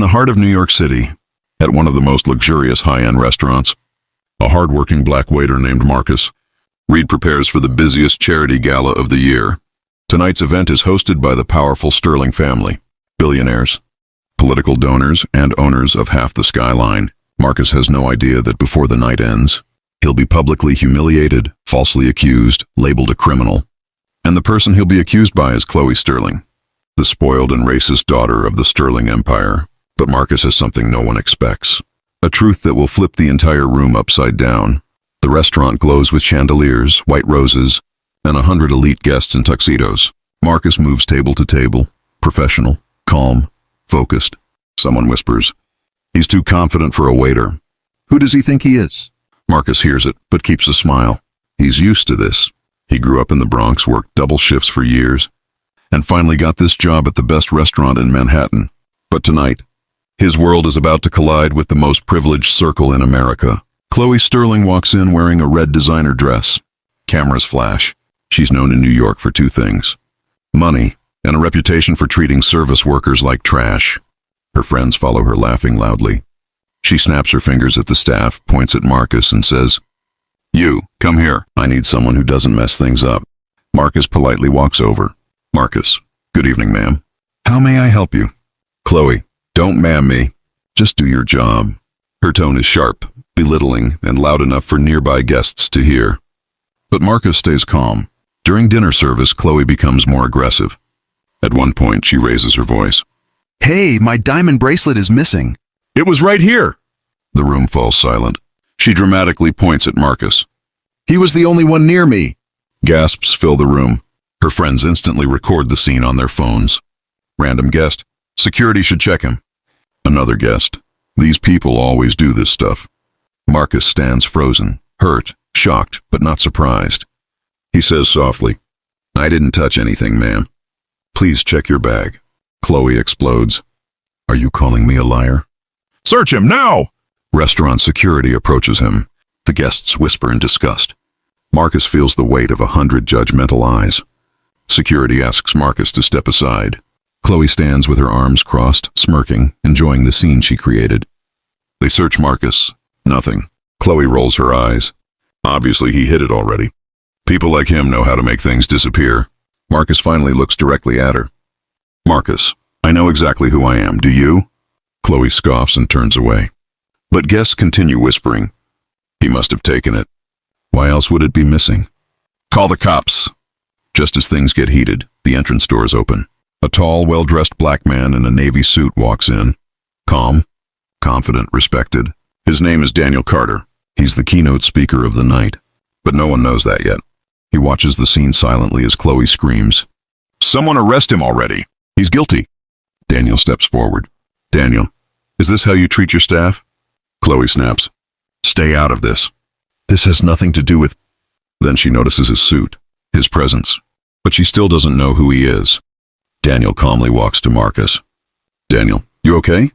the heart of New York City, at one of the most luxurious high-end restaurants, a hard-working black waiter named Marcus Reed prepares for the busiest charity gala of the year. Tonight's event is hosted by the powerful Sterling family, billionaires, political donors, and owners of half the skyline. Marcus has no idea that before the night ends, he'll be publicly humiliated, falsely accused, labeled a criminal. And the person he'll be accused by is Chloe Sterling, the spoiled and racist daughter of the Sterling Empire. But Marcus has something no one expects. A truth that will flip the entire room upside down. The restaurant glows with chandeliers, white roses, and 100 elite guests in tuxedos. Marcus moves table to table, professional, calm, focused. Someone whispers, "He's too confident for a waiter." Who does he think he is? Marcus hears it, but keeps a smile. He's used to this. He grew up in the Bronx, worked double shifts for years, and finally got this job at the best restaurant in Manhattan. But tonight, his world is about to collide with the most privileged circle in America. Chloe Sterling walks in wearing a red designer dress. Cameras flash. She's known in New York for two things: money and a reputation for treating service workers like trash. Her friends follow her laughing loudly. She snaps her fingers at the staff, points at Marcus, and says, "You, come here. I need someone who doesn't mess things up." Marcus politely walks over. "Marcus, good evening, ma'am. How may I help you?" "Chloe, don't ma'am me. Just do your job." Her tone is sharp, belittling, and loud enough for nearby guests to hear. But Marcus stays calm. During dinner service, Chloe becomes more aggressive. At one point, she raises her voice. "Hey, my diamond bracelet is missing." "It was right here." The room falls silent. She dramatically points at Marcus. "He was the only one near me." Gasps fill the room. Her friends instantly record the scene on their phones. Random guest. "Security should check him." Another guest. "These people always do this stuff." Marcus stands frozen, hurt, shocked, but not surprised. He says softly, "I didn't touch anything, ma'am." "Please check your bag." Chloe explodes. "Are you calling me a liar?" "Search him now!" Restaurant security approaches him. The guests whisper in disgust. Marcus feels the weight of 100 judgmental eyes. Security asks Marcus to step aside. Chloe stands with her arms crossed, smirking, enjoying the scene she created. They search Marcus. Nothing. Chloe rolls her eyes. Obviously he hid it already. People like him know how to make things disappear. Marcus finally looks directly at her. "Marcus, I know exactly who I am. Do you?" Chloe scoffs and turns away. But guests continue whispering. "He must have taken it. Why else would it be missing?" "Call the cops." Just as things get heated, the entrance doors open. A tall, well-dressed black man in a navy suit walks in. Calm, confident, respected. His name is Daniel Carter. He's the keynote speaker of the night. But no one knows that yet. He watches the scene silently as Chloe screams, "Someone arrest him already. He's guilty." Daniel steps forward. "Daniel, is this how you treat your staff?" Chloe snaps, "Stay out of this. This has nothing to do with..." Then she notices his suit, his presence, but she still doesn't know who he is. Daniel calmly walks to Marcus. "Daniel, you okay?"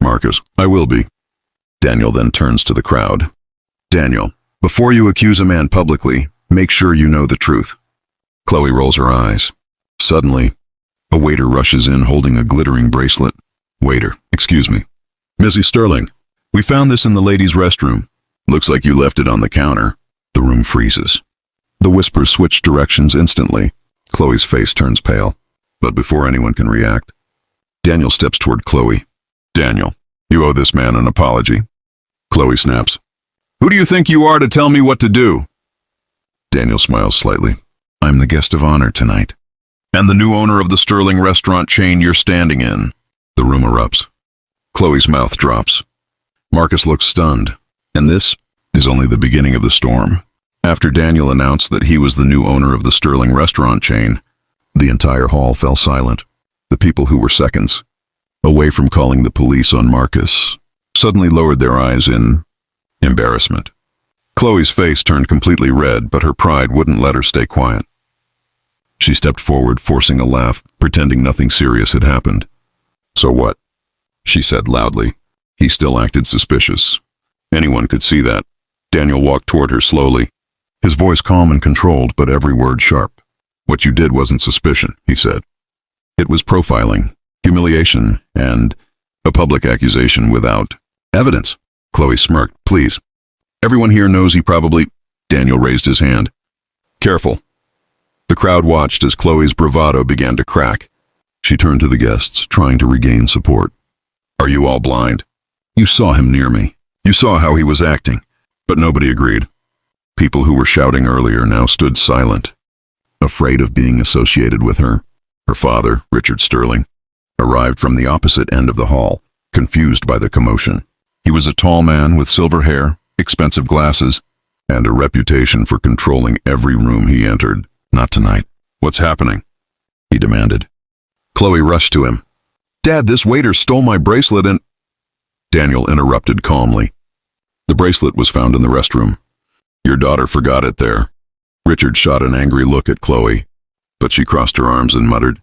Marcus, "I will be." Daniel then turns to the crowd. "Daniel, before you accuse a man publicly, make sure you know the truth." Chloe rolls her eyes. Suddenly, a waiter rushes in holding a glittering bracelet. "Waiter, excuse me. Mrs. Sterling, we found this in the ladies' restroom. Looks like you left it on the counter." The room freezes. The whispers switch directions instantly. Chloe's face turns pale. But before anyone can react, Daniel steps toward Chloe. "Daniel, you owe this man an apology." Chloe snaps, "Who do you think you are to tell me what to do?" Daniel smiles slightly. "I'm the guest of honor tonight." "And the new owner of the Sterling restaurant chain you're standing in." The room erupts. Chloe's mouth drops. Marcus looks stunned, and this is only the beginning of the storm. After Daniel announced that he was the new owner of the Sterling restaurant chain, the entire hall fell silent. The people who were seconds away from calling the police on Marcus suddenly lowered their eyes in embarrassment. Chloe's face turned completely red, but her pride wouldn't let her stay quiet. She stepped forward, forcing a laugh, pretending nothing serious had happened. "So what?" she said loudly. He still acted suspicious. Anyone could see that. Daniel walked toward her slowly, his voice calm and controlled, but every word sharp. "What you did wasn't suspicion," he said. "It was profiling, humiliation, and A public accusation without evidence. Chloe smirked. Please. Everyone here knows he probably... Daniel raised his hand. Careful. The crowd watched as Chloe's bravado began to crack. She turned to the guests, trying to regain support. Are you all blind? You saw him near me. You saw how he was acting. But nobody agreed. People who were shouting earlier now stood silent, afraid of being associated with her. Her father, Richard Sterling, arrived from the opposite end of the hall, confused by the commotion. He was a tall man with silver hair, expensive glasses, and a reputation for controlling every room he entered. Not tonight. What's happening? He demanded. Chloe rushed to him. Dad, this waiter stole my bracelet and... Daniel interrupted calmly. The bracelet was found in the restroom. Your daughter forgot it there. Richard shot an angry look at Chloe, but she crossed her arms and muttered.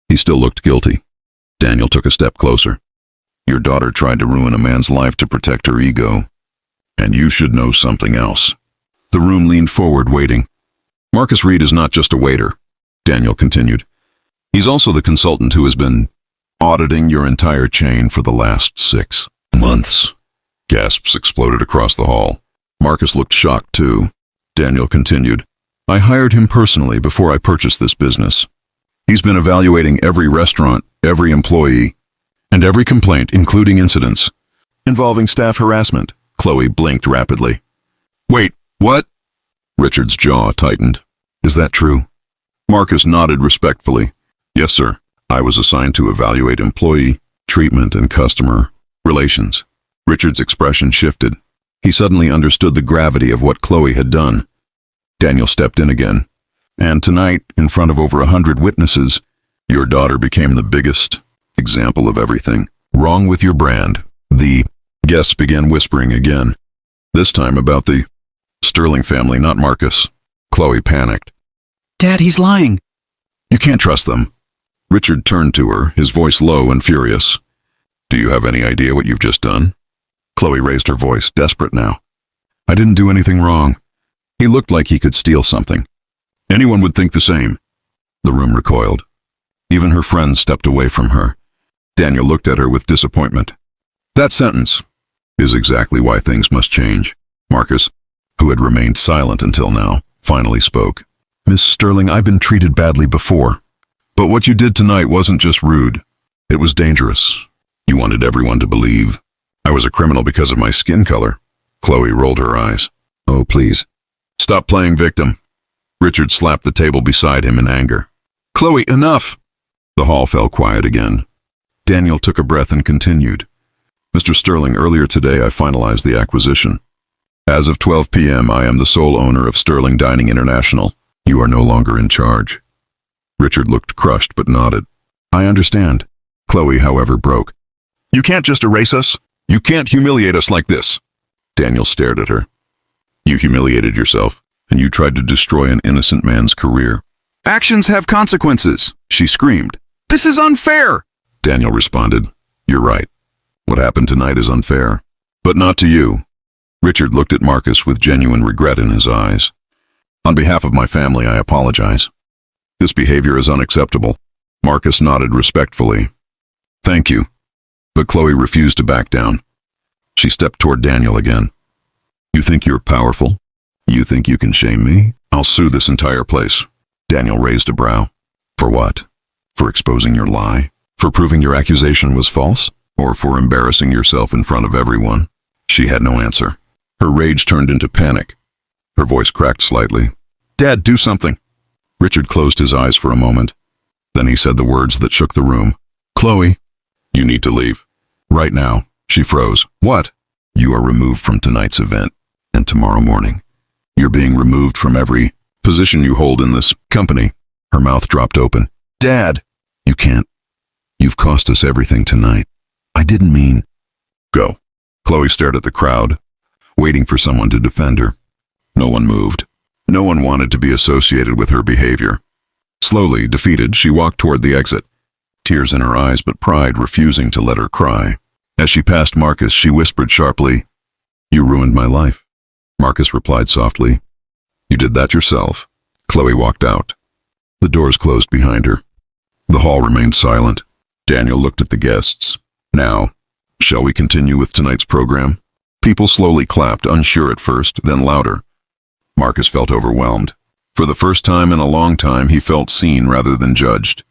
He still looked guilty. Daniel took a step closer. Your daughter tried to ruin a man's life to protect her ego. And you should know something else. The room leaned forward, waiting. Marcus Reed is not just a waiter, Daniel continued. He's also the consultant who has been auditing your entire chain for the last 6 months. Gasps exploded across the hall. Marcus looked shocked too. Daniel continued. I hired him personally before I purchased this business. He's been evaluating every restaurant, every employee, and every complaint, including incidents involving staff harassment. Chloe blinked rapidly. Wait, what? Richard's jaw tightened. Is that true? Marcus nodded respectfully. Yes, sir. I was assigned to evaluate employee treatment and customer relations. Richard's expression shifted. He suddenly understood the gravity of what Chloe had done. Daniel stepped in again. And tonight, in front of over 100 witnesses, your daughter became the biggest example of everything wrong with your brand. The guests began whispering again, this time about the Sterling family, not Marcus. Chloe panicked. Dad, he's lying. You can't trust them. Richard turned to her, his voice low and furious. Do you have any idea what you've just done? Chloe raised her voice, desperate now. I didn't do anything wrong. He looked like he could steal something. Anyone would think the same. The room recoiled. Even her friends stepped away from her. Daniel looked at her with disappointment. That sentence is exactly why things must change. Marcus, who had remained silent until now, finally spoke. Miss Sterling, I've been treated badly before. But what you did tonight wasn't just rude. It was dangerous. You wanted everyone to believe I was a criminal because of my skin color. Chloe rolled her eyes. Oh, please. Stop playing victim. Richard slapped the table beside him in anger. Chloe, enough! The hall fell quiet again. Daniel took a breath and continued. Mr. Sterling, earlier today I finalized the acquisition. As of 12 p.m., I am the sole owner of Sterling Dining International. You are no longer in charge. Richard looked crushed but nodded. I understand. Chloe, however, broke. You can't just erase us. You can't humiliate us like this. Daniel stared at her. You humiliated yourself, and you tried to destroy an innocent man's career. Actions have consequences, she screamed. This is unfair! Daniel responded. You're right. What happened tonight is unfair. But not to you. Richard looked at Marcus with genuine regret in his eyes. On behalf of my family, I apologize. This behavior is unacceptable. Marcus nodded respectfully. Thank you. But Chloe refused to back down. She stepped toward Daniel again. You think you're powerful? You think you can shame me? I'll sue this entire place. Daniel raised a brow. For what? For exposing your lie? For proving your accusation was false? Or for embarrassing yourself in front of everyone? She had no answer. Her rage turned into panic. Her voice cracked slightly. Dad, do something. Richard closed his eyes for a moment. Then he said the words that shook the room. Chloe, you need to leave. Right now. She froze. What? You are removed from tonight's event, and tomorrow morning. You're being removed from every position you hold in this company. Her mouth dropped open. Dad! You can't. You've cost us everything tonight. I didn't mean... Go. Chloe stared at the crowd, waiting for someone to defend her. No one moved. No one wanted to be associated with her behavior. Slowly, defeated, she walked toward the exit, tears in her eyes but pride refusing to let her cry. As she passed Marcus, she whispered sharply, You ruined my life. Marcus replied softly, You did that yourself. Chloe walked out. The doors closed behind her. The hall remained silent. Daniel looked at the guests. Now, Shall we continue with tonight's program? People slowly clapped, unsure at first, then louder. Marcus felt overwhelmed. For the first time in a long time, he felt seen rather than judged.